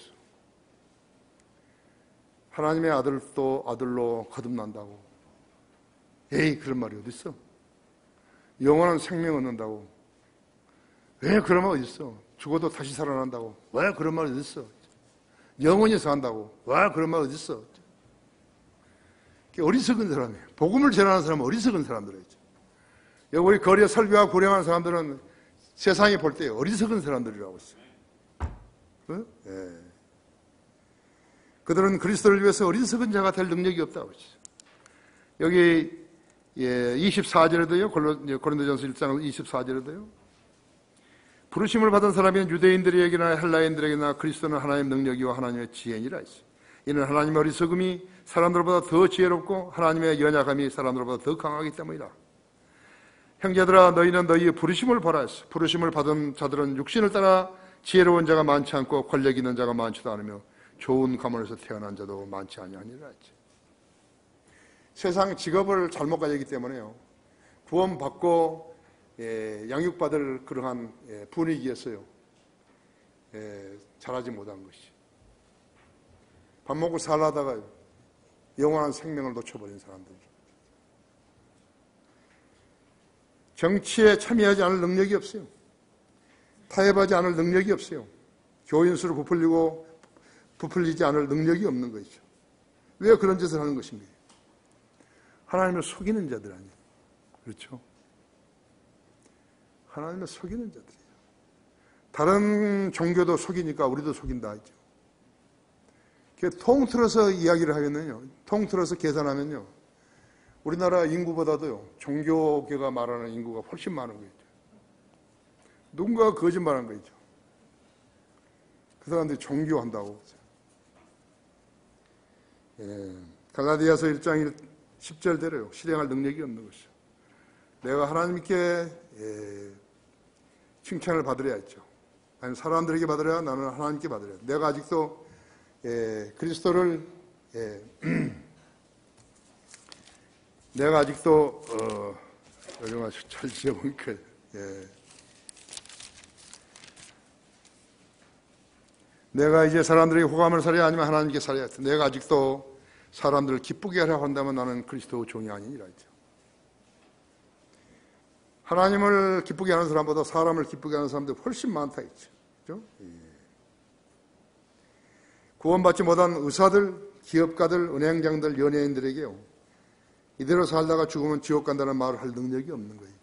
하나님의 아들도 아들로 거듭난다고. 에이, 그런 말이 어디 있어? 영원한 생명 얻는다고. 왜 그런 말 어디 있어? 죽어도 다시 살아난다고. 왜 그런 말 어디 있어? 영원히 산다고. 왜 그런 말 어디 있어? 어리석은 사람이에요. 복음을 전하는 사람은 어리석은 사람들이죠. 우리 거리에 설교하고 구령하는 사람들은 세상이 볼 때 어리석은 사람들이라고 했어요. 어? 그들은 그리스도를 위해서 어리석은 자가 될 능력이 없다고 했어요. 여기 24절에도요, 고린도전서 1장 24절에도요, 부르심을 받은 사람이 유대인들에게나 헬라인들에게나 그리스도는 하나님의 능력이와 하나님의 지혜니라 했어요. 이는 하나님의 어리석음이 사람들보다 더 지혜롭고 하나님의 연약함이 사람들보다 더 강하기 때문이다. 형제들아, 너희는 너희의 부르심을 보라 했어. 부르심을 받은 자들은 육신을 따라 지혜로운 자가 많지 않고 권력 있는 자가 많지도 않으며 좋은 가문에서 태어난 자도 많지 아니하니라 했지. 세상 직업을 잘못 가졌기 때문에요, 구원받고 양육받을 그러한 분위기였어요. 잘하지 못한 것이. 밥 먹고 살라다가 영원한 생명을 놓쳐버린 사람들. 정치에 참여하지 않을 능력이 없어요. 타협하지 않을 능력이 없어요. 교인수로 부풀리지 않을 능력이 없는 것이죠. 왜 그런 짓을 하는 것인가? 하나님을 속이는 자들 아니에요. 그렇죠? 하나님을 속이는 자들이에요. 다른 종교도 속이니까 우리도 속인다 하죠. 통틀어서 이야기를 하면요, 통틀어서 계산하면요, 우리나라 인구보다도요, 종교계가 말하는 인구가 훨씬 많은 거죠. 누군가가 거짓말한 거죠. 그 사람들이 종교한다고. 갈라디아서 1장 10절대로요, 실행할 능력이 없는 것이죠. 내가 하나님께 칭찬을 받으려야 했죠. 아니, 사람들에게 받으려야, 나는 하나님께 받으려야. 내가 아직도 그리스도를 내가 아직도 요즘 아주 잘 지어보니까 내가 이제 사람들에게 호감을 사려야 아니면 하나님께 사려야 했다. 내가 아직도 사람들을 기쁘게 하려고 한다면 나는 그리스도 종이 아니니라 했죠. 하나님을 기쁘게 하는 사람보다 사람을 기쁘게 하는 사람들이 훨씬 많다 했죠. 그렇죠? 구원받지 못한 의사들, 기업가들, 은행장들, 연예인들에게요, 이대로 살다가 죽으면 지옥 간다는 말을 할 능력이 없는 거예요.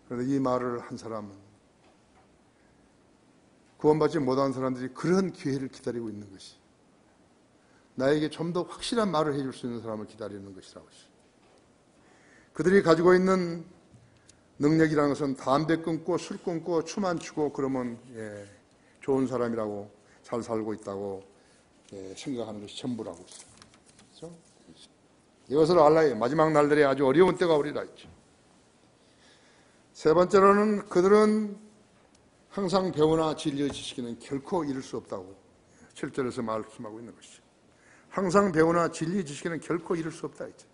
그런데 이 말을 한 사람은 구원받지 못한 사람들이 그런 기회를 기다리고 있는 것이, 나에게 좀 더 확실한 말을 해줄 수 있는 사람을 기다리는 것이라고 했어요. 그들이 가지고 있는 능력이라는 것은 담배 끊고 술 끊고 춤 안 추고 그러면 좋은 사람이라고, 잘 살고 있다고 생각하는 것이 전부라고 했어요. 그렇죠? 이것을 알라에 마지막 날들에 아주 어려운 때가 오리라 했죠. 세 번째로는 그들은 항상 배우나 진리의 지식에는 결코 이룰 수 없다고 7절에서 말씀하고 있는 것이죠. 항상 배우나 진리의 지식에는 결코 이룰 수 없다 했죠.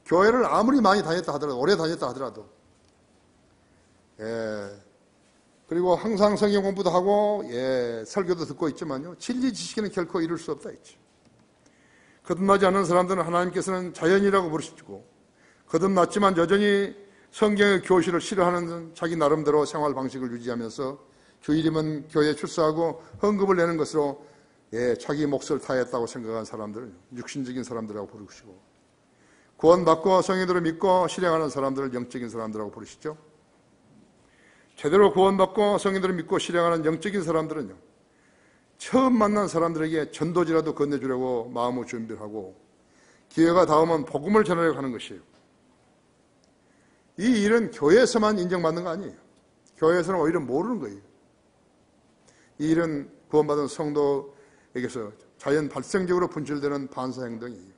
교회를 아무리 많이 다녔다 하더라도, 오래 다녔다 하더라도, 그리고 항상 성경 공부도 하고 설교도 듣고 있지만요, 진리 지식에는 결코 이룰 수 없다 했죠. 거듭나지 않는 사람들은 하나님께서는 자연이라고 부르시고, 거듭났지만 여전히 성경의 교실을 싫어하는 자기 나름대로 생활 방식을 유지하면서 주일이면 교회에 출석하고 헌금을 내는 것으로 자기 몫을 다했다고 생각한 사람들을 육신적인 사람들이라고 부르시고, 구원받고 성인들을 믿고 실행하는 사람들을 영적인 사람들이라고 부르시죠. 제대로 구원받고 성인들을 믿고 실행하는 영적인 사람들은요, 처음 만난 사람들에게 전도지라도 건네주려고 마음을 준비하고 기회가 닿으면 복음을 전하려고 하는 것이에요. 이 일은 교회에서만 인정받는 거 아니에요. 교회에서는 오히려 모르는 거예요. 이 일은 구원받은 성도에게서 자연 발생적으로 분출되는 반사 행동이에요.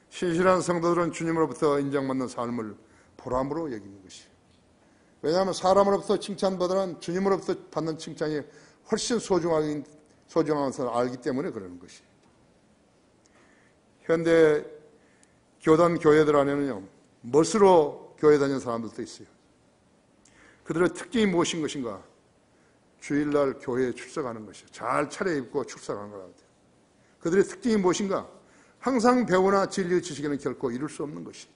신실한 성도들은 주님으로부터 인정받는 삶을 보람으로 여기는 것이에요. 왜냐하면 사람으로부터 칭찬보다는 주님으로부터 받는 칭찬이 훨씬 소중한 것을 알기 때문에 그러는 것이에요. 현대 교단 교회들 안에는요, 멋으로 교회 다니는 사람들도 있어요. 그들의 특징이 무엇인 것인가? 주일날 교회에 출석하는 것이에요. 잘 차려입고 출석하는 거라고 해요. 그들의 특징이 무엇인가? 항상 배우나 진리의 지식에는 결코 이룰 수 없는 것이죠.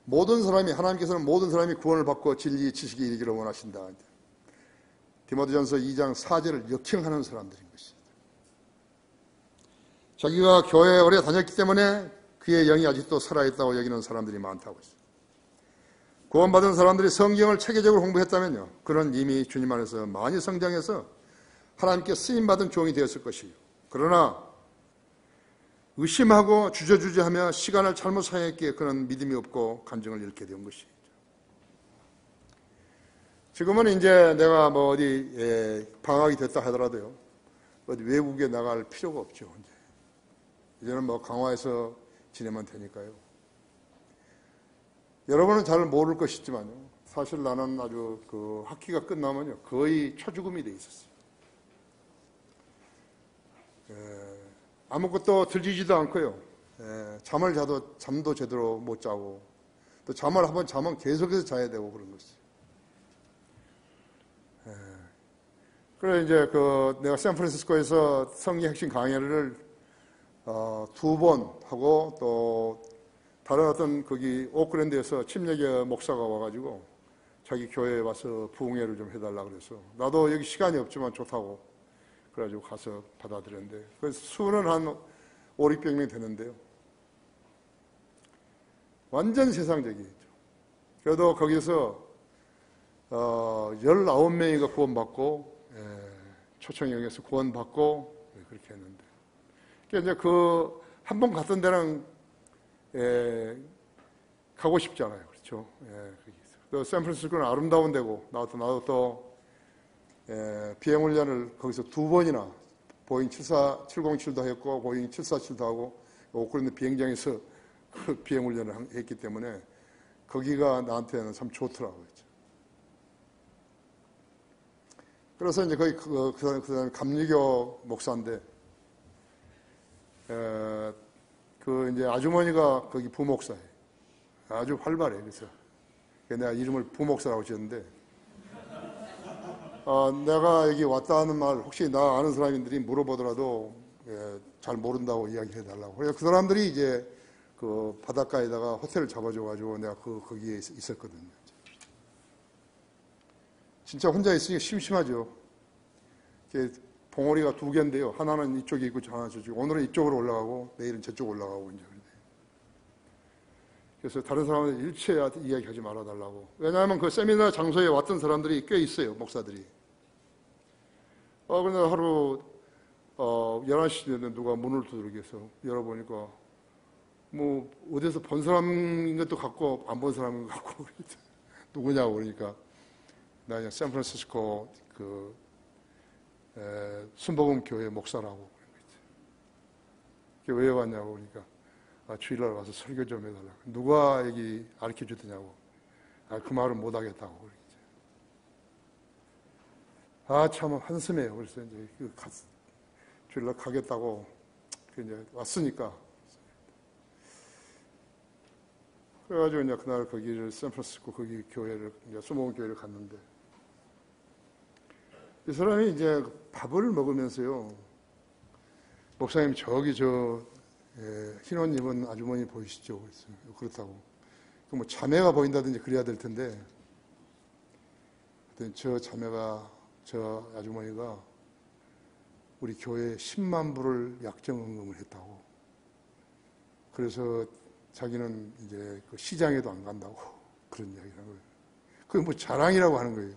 모든 사람이, 하나님께서는 모든 사람이 구원을 받고 진리의 지식에 이르기를 원하신다. 디모데전서 2장 4절을 역행하는 사람들인 것입니다. 자기가 교회에 오래 다녔기 때문에 그의 영이 아직도 살아있다고 여기는 사람들이 많다고 했어요. 구원받은 사람들이 성경을 체계적으로 공부했다면요, 그는 이미 주님 안에서 많이 성장해서 하나님께 쓰임받은 종이 되었을 것이요. 그러나 의심하고 주저주저하며 시간을 잘못 사용했기에 그는 믿음이 없고 간증을 잃게 된 것이죠. 지금은 이제 내가 뭐 어디 방학이 됐다 하더라도요, 어디 외국에 나갈 필요가 없죠. 이제는 뭐 강화에서 지내면 되니까요. 여러분은 잘 모를 것이지만요, 사실 나는 아주 그 학기가 끝나면요 거의 초죽음이 돼 있었어요. 아무것도 들리지도 않고요. 잠을 자도 잠도 제대로 못 자고, 또 잠을 한번 자면 계속해서 자야 되고 그런 것이죠. 그래 이제 내가 샌프란시스코에서 성경 핵심 강의를 2번 하고, 또 다른 어떤 거기 오클랜드에서 침례교 목사가 와가지고 자기 교회에 와서 부흥회를 좀 해달라 그래서, 나도 여기 시간이 없지만 좋다고 그래가지고 가서 받아들였는데, 그 수는 한 5, 600명 되는데요. 완전 세상적이죠. 그래도 거기서 19명이가 구원받고, 초청 영역에서 구원받고 그렇게 했는데, 그러니까 이제 한 번 갔던 데랑 가고 싶잖아요. 그렇죠? 또 샌프란시스코는 아름다운 데고, 나도 또 비행훈련을 거기서 2번이나 보잉 707도 했고, 보잉 747도 하고, 오클랜드 비행장에서 그 비행훈련을 했기 때문에 거기가 나한테는 참 좋더라고요. 그래서 이제 거기 그 감리교 목사인데, 이제 아주머니가 거기 부목사예요. 아주 활발해. 그래서 내가 이름을 부목사라고 지었는데, 내가 여기 왔다 하는 말 혹시 나 아는 사람들이 물어보더라도 잘 모른다고 이야기해 달라고. 그래서 그 사람들이 이제 그 바닷가에다가 호텔을 잡아줘가지고 내가 거기에 있었거든요. 진짜 혼자 있으니까 심심하죠. 봉오리가 2개인데요. 하나는 이쪽에 있고 하나는 저쪽에. 오늘은 이쪽으로 올라가고 내일은 저쪽 올라가고 이제. 그래서 다른 사람들 일체 이야기하지 말아달라고. 왜냐하면 그 세미나 장소에 왔던 사람들이 꽤 있어요. 목사들이. 근데 하루 11시 되는데 누가 문을 두드리겠어. 열어보니까 뭐 어디서 본 사람인 것도 같고 안 본 사람인 것 같고 누구냐고 그러니까 나 그냥 샌프란시스코 순복음 교회 목사라고. 왜 왔냐고 그러니까 주일날 와서 설교 좀 해달라고. 누가 여기 가르쳐 주더냐고. 그 말은 못 하겠다고. 참 한심해요. 그래서 이제 주일날 가겠다고 이제 왔으니까. 그래가지고 이제 그날 거기를 샌프란시스코 거기 교회를 이제 순복음 교회를 갔는데, 이 사람이 이제 밥을 먹으면서요, 목사님 저기 흰 옷 입은 아주머니 보이시죠? 그렇다고. 뭐 자매가 보인다든지 그래야 될 텐데, 저 아주머니가 우리 교회에 10만 불을 약정헌금을 했다고. 그래서 자기는 이제 그 시장에도 안 간다고 그런 이야기를 하는 거예요. 그게 뭐 자랑이라고 하는 거예요.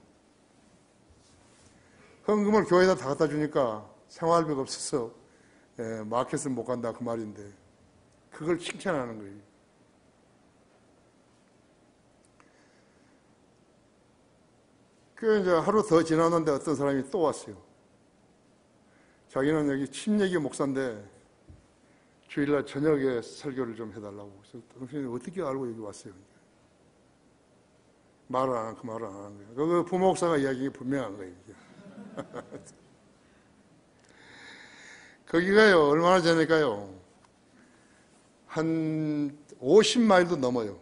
헌금을 교회에다 다 갖다 주니까 생활비가 없어서 마켓을 못 간다 그 말인데, 그걸 칭찬하는 거예요. 그 이제 하루 더 지났는데 어떤 사람이 또 왔어요. 자기는 여기 침례교 목사인데 주일날 저녁에 설교를 좀 해달라고. 그래서 당신이 어떻게 알고 여기 왔어요? 말을 안 하고 말을 안 하는 거예요. 그 부목사가 이야기가 분명한 거예요. 거기가요, 얼마나 되니까요, 한 50마일도 넘어요.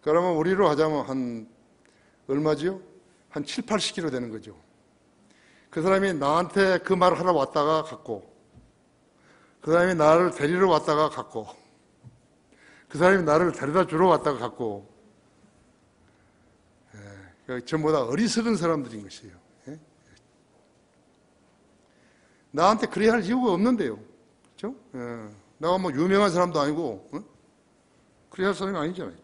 그러면 우리로 하자면 한 얼마지요? 한 7, 80km 되는 거죠. 그 사람이 나한테 그 말을 하러 왔다가 갔고, 그 사람이 나를 데리러 왔다가 갔고, 그 사람이 나를 데려다 주러 왔다가 갔고, 전부 다 어리석은 사람들인 것이에요. 나한테 그래야 할 이유가 없는데요. 그렇죠? 내가 뭐 유명한 사람도 아니고 그래야 할 사람이 아니잖아요.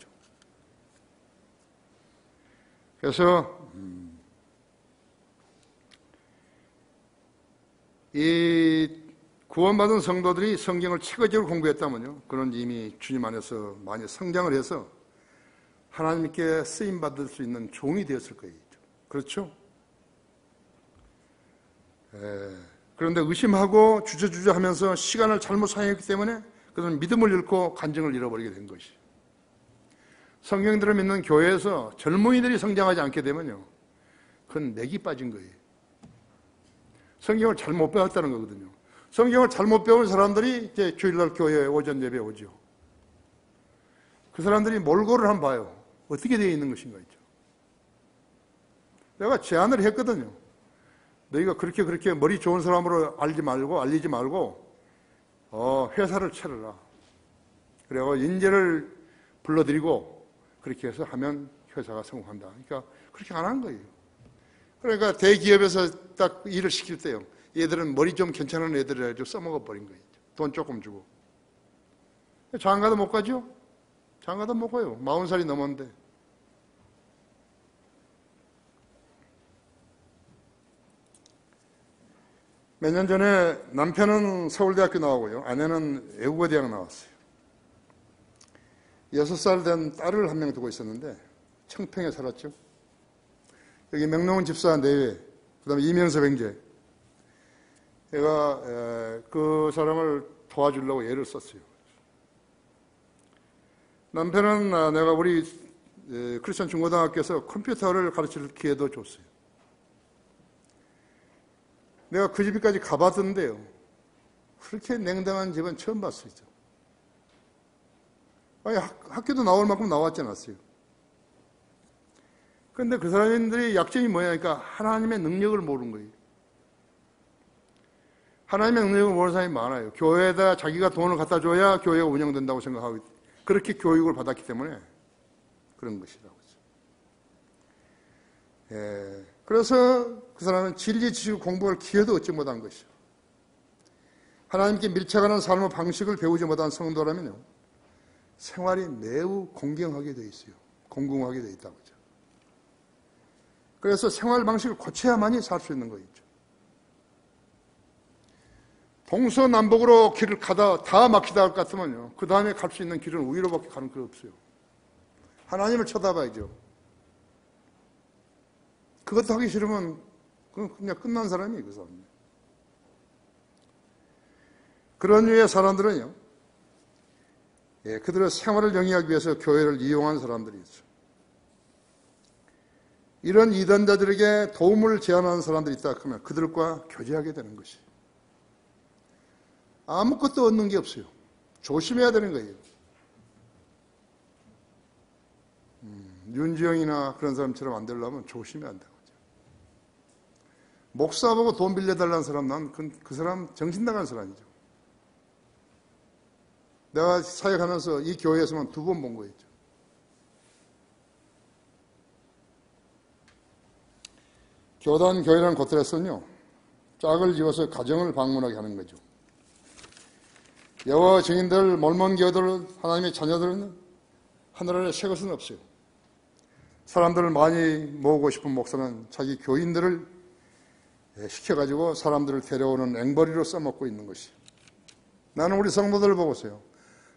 그래서 이 구원받은 성도들이 성경을 체계적으로 공부했다면요, 그는 이미 주님 안에서 많이 성장을 해서 하나님께 쓰임받을 수 있는 종이 되었을 거예요. 그렇죠? 그런데 의심하고 주저주저 하면서 시간을 잘못 사용했기 때문에 그는 믿음을 잃고 간증을 잃어버리게 된 것이죠. 성경들을 믿는 교회에서 젊은이들이 성장하지 않게 되면요, 그건 맥이 빠진 거예요. 성경을 잘못 배웠다는 거거든요. 성경을 잘못 배운 사람들이 이제 주일날 교회에 오전 예배 오죠. 그 사람들이 몰골을 한번 봐요. 어떻게 되어 있는 것인가 있죠. 내가 제안을 했거든요. 너희가 그렇게 머리 좋은 사람으로 알리지 말고 회사를 차려라. 그래서 인재를 불러들이고 그렇게 해서 하면 회사가 성공한다. 그러니까 그렇게 안 한 거예요. 그러니까 대기업에서 딱 일을 시킬 때요, 얘들은 머리 좀 괜찮은 애들을 아주 써먹어 버린 거예요. 돈 조금 주고. 장가도 못 가죠? 장가도 못 가요. 40살이 넘었는데. 몇 년 전에 남편은 서울대학교 나오고요, 아내는 외국어대학 나왔어요. 6살 된 딸을 한 명 두고 있었는데 청평에 살았죠. 여기 명롱은 집사 내외, 그 다음에 이명섭 형제, 얘가 그 사람을 도와주려고 애를 썼어요. 남편은 내가 우리 크리스천 중고등학교에서 컴퓨터를 가르칠 기회도 줬어요. 내가 그 집까지 가봤던데요, 그렇게 냉정한 집은 처음 봤어요. 아니, 학교도 나올 만큼 나왔지 않았어요. 그런데 그 사람들의 약점이 뭐냐니까 하나님의 능력을 모르는 거예요. 하나님의 능력을 모르는 사람이 많아요. 교회에다 자기가 돈을 갖다 줘야 교회가 운영된다고 생각하고 그렇게 교육을 받았기 때문에 그런 것이라고. 그래서 그 사람은 진리 지식 공부할 기회도 얻지 못한 것이죠. 하나님께 밀착하는 삶의 방식을 배우지 못한 성도라면요, 생활이 매우 공경하게 되어 있어요. 공공하게 되어 있다고 하죠. 그래서 생활 방식을 고쳐야만이 살 수 있는 거죠. 동서남북으로 길을 가다 다 막히다 할 것 같으면요, 그 다음에 갈 수 있는 길은 우위로밖에 가는 길 없어요. 하나님을 쳐다봐야죠. 그것도 하기 싫으면 그냥 끝난 사람이에요, 그 사람. 그런 류의 사람들은요, 그들의 생활을 영위하기 위해서 교회를 이용한 사람들이 있어요. 이런 이단자들에게 도움을 제안하는 사람들이 있다 하면 그들과 교제하게 되는 것이에요. 아무것도 얻는 게 없어요. 조심해야 되는 거예요. 윤지영이나 그런 사람처럼 안 되려면 조심해야 한다고 하죠. 목사 보고 돈 빌려달라는 사람, 난 그 사람 정신 나간 사람이죠. 내가 사역하면서 이 교회에서만 2번 본 거였죠. 교단 교회라는 곳들에서는요, 짝을 지어서 가정을 방문하게 하는 거죠. 여호와 증인들, 몰몬 교회들, 하나님의 자녀들은 하늘 아래 새 것은 없어요. 사람들을 많이 모으고 싶은 목사는 자기 교인들을 시켜가지고 사람들을 데려오는 앵벌이로 써먹고 있는 것이에요. 나는 우리 성도들을 보고서요,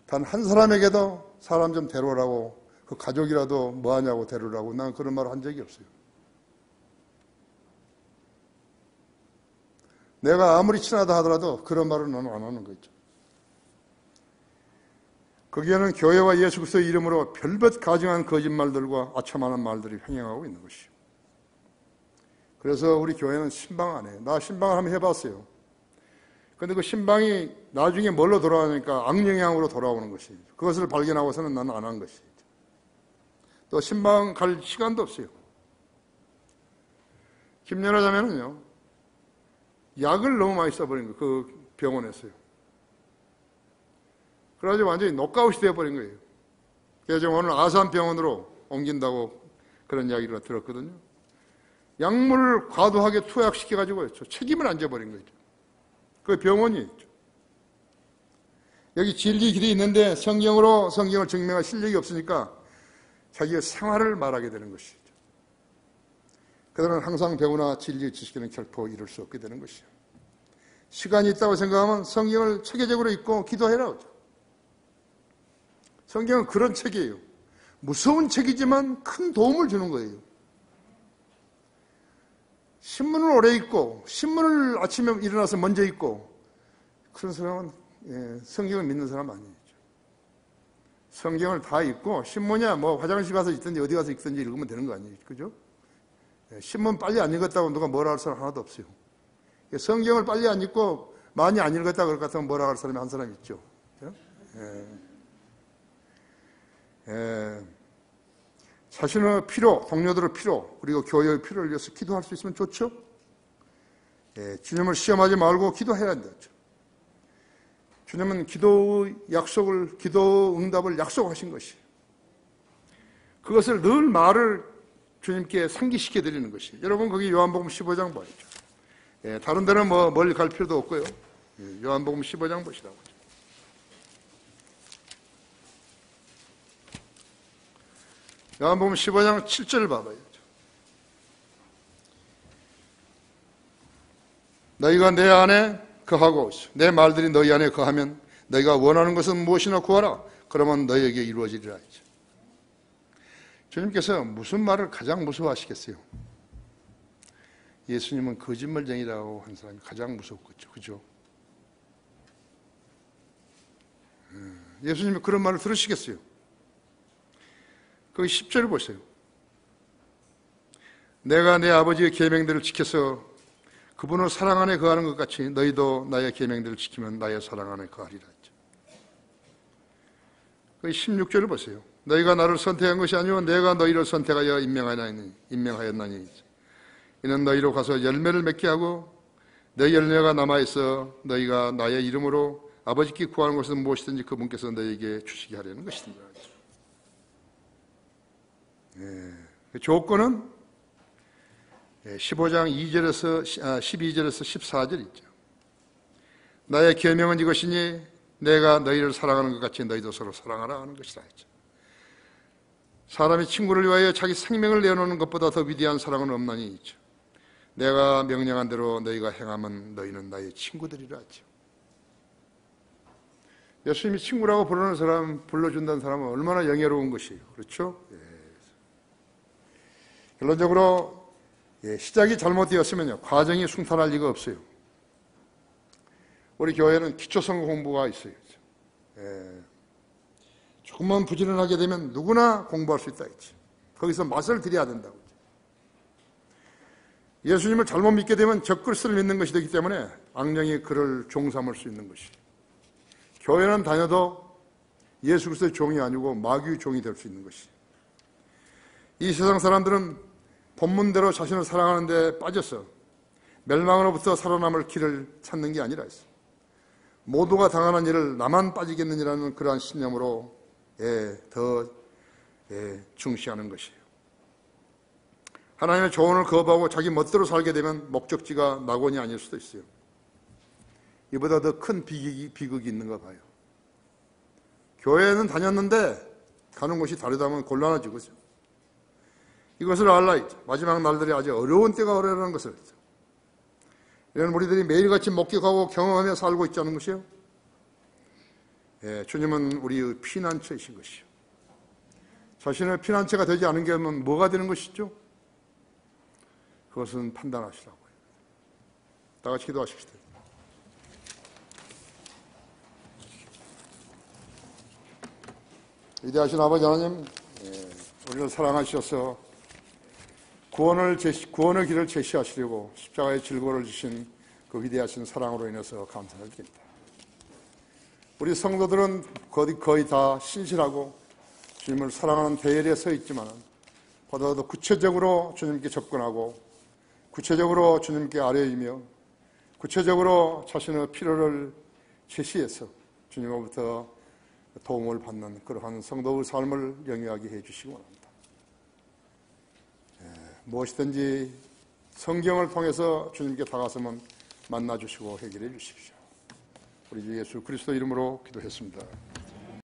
단 한 사람에게도 사람 좀 데려오라고, 그 가족이라도 뭐하냐고 데려오라고, 난 그런 말을 한 적이 없어요. 내가 아무리 친하다 하더라도 그런 말은 나는 안 하는 거죠. 거기에는 교회와 예수 그리스도의 이름으로 별것 가증한 거짓말들과 아첨하는 말들이 횡행하고 있는 것이요. 그래서 우리 교회는 신방 안 해요. 나 신방을 한번 해봤어요. 근데 그 신방이 나중에 뭘로 돌아가니까 악영향으로 돌아오는 것이죠. 그것을 발견하고서는 나는 안 한 것이죠. 또 신방 갈 시간도 없어요. 김연아 자매는요, 약을 너무 많이 써버린 거예요. 그 병원에서요. 그래가지고 완전히 노카웃이 되어버린 거예요. 그래서 오늘 아산병원으로 옮긴다고 그런 이야기를 들었거든요. 약물을 과도하게 투약시켜가지고 책임을 안 져버린 거죠. 그 병원이 있죠. 여기 진리 길이 있는데 성경을 증명할 실력이 없으니까 자기의 생활을 말하게 되는 것이죠. 그들은 항상 배우나 진리 지식에는 결코 이룰 수 없게 되는 것이죠. 시간이 있다고 생각하면 성경을 체계적으로 읽고 기도해라. 그러죠. 성경은 그런 책이에요. 무서운 책이지만 큰 도움을 주는 거예요. 신문을 오래 읽고 신문을 아침에 일어나서 먼저 읽고 그런 사람은 성경을 믿는 사람 아니죠. 성경을 다 읽고 신문이야 뭐 화장실 가서 읽든지 어디 가서 읽든지 읽으면 되는 거 아니에요. 그죠? 신문 빨리 안 읽었다고 누가 뭐라 할 사람 하나도 없어요. 성경을 빨리 안 읽고 많이 안 읽었다고 그럴 것 같으면 뭐라 할 사람이 한 사람 있죠. 자신의 필요, 동료들의 필요, 그리고 교회의 필요를 위해서 기도할 수 있으면 좋죠. 주님을 시험하지 말고 기도해야 한다. 주님은 기도 응답을 약속하신 것이에요. 그것을 늘 말을 주님께 상기시켜 드리는 것이에요. 여러분, 거기 요한복음 15장 보시죠. 다른 데는 뭐 멀리 갈 필요도 없고요. 요한복음 15장 보시라고. 요한복음 15장 7절을 봐봐요. 너희가 내 안에 거하고 내 말들이 너희 안에 거하면 너희가 원하는 것은 무엇이나 구하라. 그러면 너희에게 이루어지리라. 주님께서 무슨 말을 가장 무서워하시겠어요? 예수님은 거짓말쟁이라고 한 사람이 가장 무섭겠죠. 그죠? 예수님이 그런 말을 들으시겠어요? 거기 10절을 보세요. 내가 내 아버지의 계명들을 지켜서 그분을 사랑 안에 거하는 것 같이 너희도 나의 계명들을 지키면 나의 사랑 안에 거하리라 했죠. 거기 16절을 보세요. 너희가 나를 선택한 것이 아니오 내가 너희를 선택하여 임명하였나니 이는 너희로 가서 열매를 맺게 하고 너희 열매가 남아있어 너희가 나의 이름으로 아버지께 구하는 것은 무엇이든지 그분께서 너희에게 주시게 하려는 것이니라. 그 조건은 15장 12절에서 14절 있죠. 나의 계명은 이것이니 내가 너희를 사랑하는 것 같이 너희도 서로 사랑하라 하는 것이라 했죠. 사람이 친구를 위하여 자기 생명을 내어놓는 것보다 더 위대한 사랑은 없나니 있죠. 내가 명령한 대로 너희가 행하면 너희는 나의 친구들이라 했죠. 예수님이 친구라고 불러준다는 사람은 얼마나 영예로운 것이에요. 그렇죠? 결론적으로 시작이 잘못되었으면요 과정이 순탄할 리가 없어요. 우리 교회는 기초성경 공부가 있어요. 조금만 부지런하게 되면 누구나 공부할 수 있다 했지. 거기서 맛을 들여야 된다고. 예수님을 잘못 믿게 되면 적그리스도를 믿는 것이 되기 때문에 악령이 그를 종삼을 수 있는 것이. 교회는 다녀도 예수 그리스도의 종이 아니고 마귀의 종이 될 수 있는 것이. 이 세상 사람들은 본문대로 자신을 사랑하는 데 빠져서 멸망으로부터 살아남을 길을 찾는 게 아니라 했어. 모두가 당하는 일을 나만 빠지겠느냐라는 그러한 신념으로 더 중시하는 것이에요. 하나님의 조언을 거부하고 자기 멋대로 살게 되면 목적지가 낙원이 아닐 수도 있어요. 이보다 더 큰 비극이 있는가 봐요. 교회는 다녔는데 가는 곳이 다르다면 곤란하지고 이것을 알라. 마지막 날들이 아주 어려운 때가 오리라는 것을. 이런 우리들이 매일같이 목격하고 경험하며 살고 있자는 것이요. 주님은 우리의 피난처이신 것이요. 자신의 피난처가 되지 않은 게 뭐가 되는 것이죠? 그것은 판단하시라고요. 다 같이 기도하십시다. 위대하신 아버지 하나님, 우리를 사랑하셔서 구원의 길을 제시하시려고 십자가의 질고를 주신 그 위대하신 사랑으로 인해서 감사를 드립니다. 우리 성도들은 거의 다 신실하고 주님을 사랑하는 대열에 서 있지만 보다도 구체적으로 주님께 접근하고 구체적으로 주님께 아뢰이며 구체적으로 자신의 필요를 제시해서 주님으로부터 도움을 받는 그러한 성도의 삶을 영위하게 해주시기 원합니다. 무엇이든지 성경을 통해서 주님께 다가서면 만나주시고 해결해 주십시오. 우리 주 예수 그리스도 이름으로 기도했습니다.